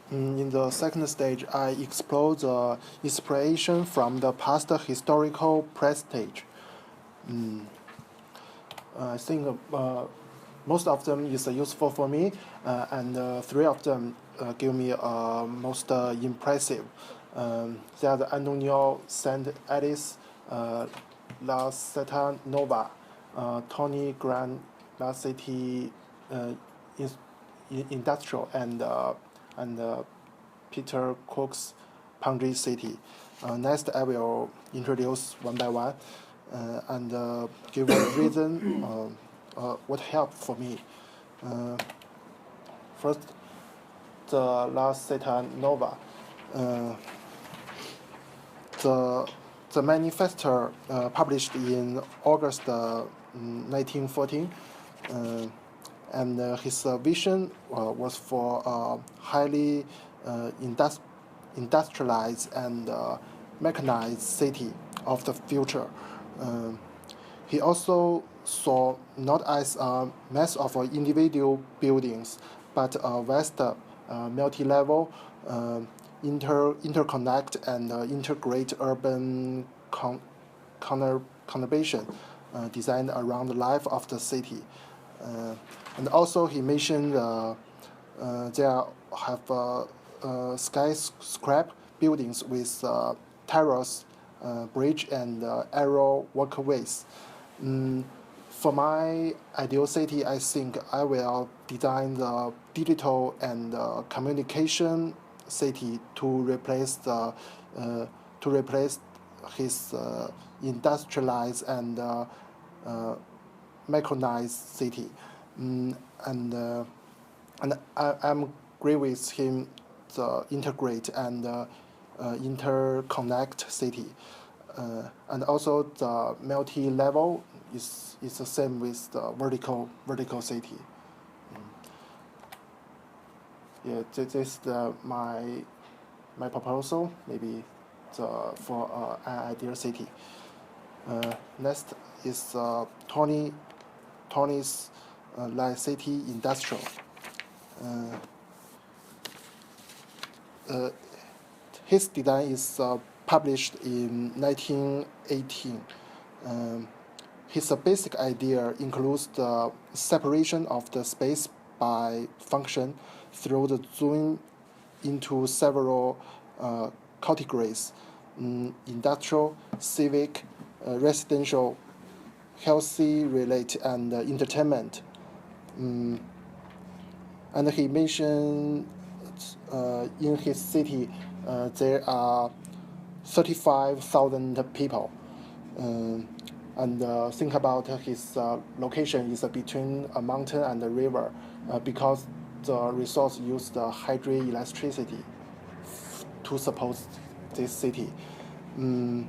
In the second stage, I explore the inspiration from the past historical prestige. I think most of them is useful for me, and three of them give me most impressive. They are the Antonio Saint Alice, La Seta Nova, Tony Grant, La City Industrial, and Peter Cook's Pangri City. Next, I will introduce one by one and give a reason what helped for me. First, the La Seta Nova. The manifesto published in August 1914, and his vision was for a highly industrialized and mechanized city of the future. He also saw not as a mass of individual buildings, but a vast multi-level interconnect and integrate urban conurbation designed around the life of the city. And also he mentioned there have skyscraper buildings with terrace, bridge, and aero walkways. For my ideal city, I think I will design the digital and communication city to replace his industrialized and mechanized city. And I'm agree with him the integrate and interconnect city. And also the multi-level is the same with the vertical city. Yeah, this is my proposal, maybe for an ideal city. Next is Tony's Light City Industrial. His design is published in 1918. His basic idea includes the separation of the space by function through the zoom into several categories: industrial, civic, residential, healthy, relate, and entertainment. And he mentioned in his city there are 35,000 people. And think about his location is between a mountain and a river because the resource used hydroelectricity to support this city. And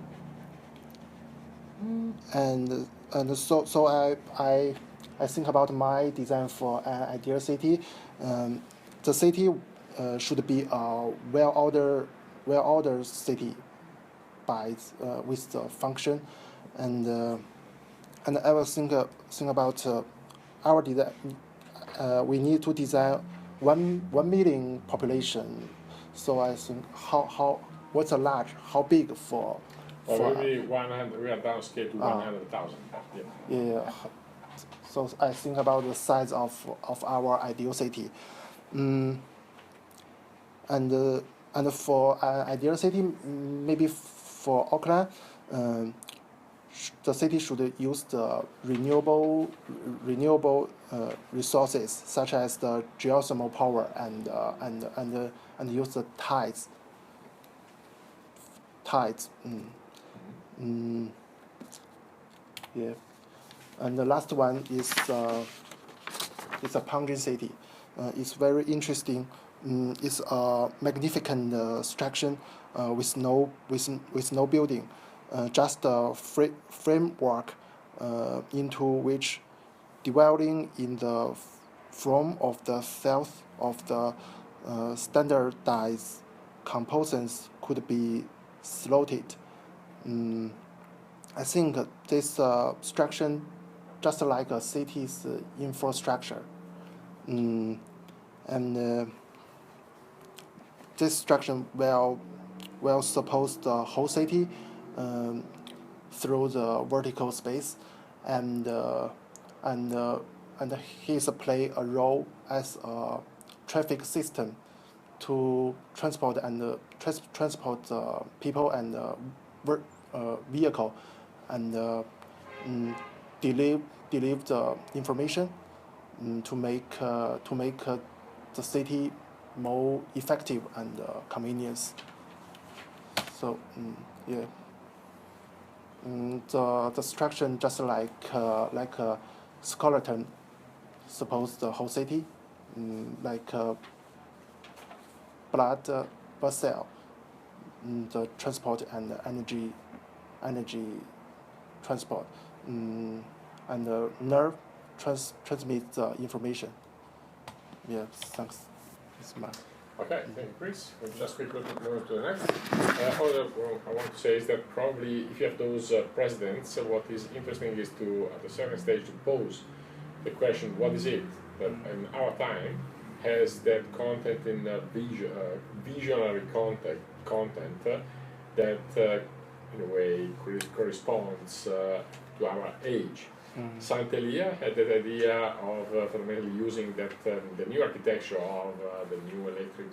so I think about my design for an ideal city. The city should be a well-ordered city by with the function, and I will think about our design. We need to design 1 million population. So I think what's a large, how big for. Or maybe 100. We are downscale to 100,000. Yeah. So I think about the size of our ideal city, and for an ideal city, maybe for Auckland, the city should use the renewable resources such as the geothermal power and use the tides. Yeah. And the last one is a Pangri city. It's very interesting. It's a magnificent structure with no building, just a framework into which dwelling in the form of the cells of the standardized components could be slotted. I think this structure just like a city's infrastructure. And this structure will support the whole city through the vertical space, and he's play a role as a traffic system to transport transport people and vehicle, and deliver the information to make the city more effective and convenience. So yeah, the structure just like a skeleton supports the whole city, like a blood vessel, the transport and energy transport, and the nerve transmits the information. Yeah, thanks. It's my. Okay, thank you, Chris. We'll just quickly move to the next. Other I want to say is that probably if you have those presidents, what is interesting is to, at a certain stage, to pose the question, what is it that in our time has that content in visionary content that in a way corresponds to our age. Saint-Elia had that idea of fundamentally using that the new architecture of the new electric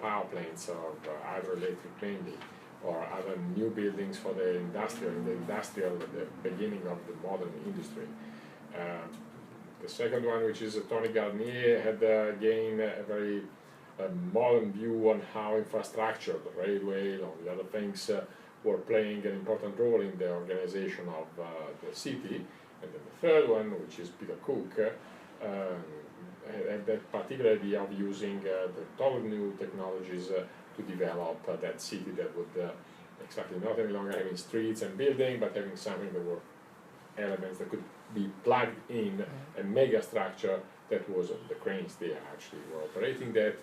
power plants or hydroelectric mainly, or other new buildings for the beginning of the modern industry. The second one, which is Tony Garnier, had again a very modern view on how infrastructure, the railway, and all the other things were playing an important role in the organization of the city. And then the third one, which is Peter Cook, had that particular idea of using the totally new technologies to develop that city that would exactly not any longer having streets and buildings, but having something that were elements that could be plugged in a mega structure that was the cranes there actually were operating that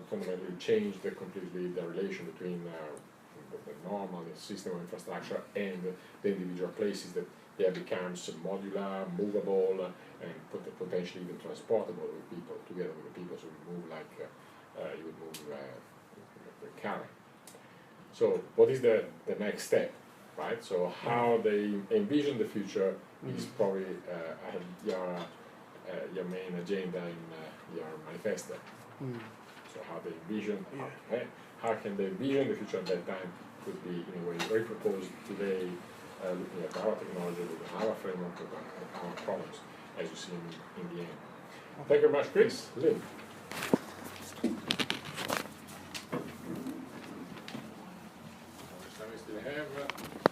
fundamentally changed completely the relation between the normal system of infrastructure and the individual places, that they becomes modular, movable, and potentially even transportable with people, together with the people, so you move like you would move the car. So what is the next step, right? So how they envision the future is probably your main agenda in your manifesto. So how they envision, how can they envision the future at that time could be in a way reproposed today, looking at our technology, looking at our framework, at our problems, as you see in the end. Thank you very much, Chris. Lynn. How much time we still have?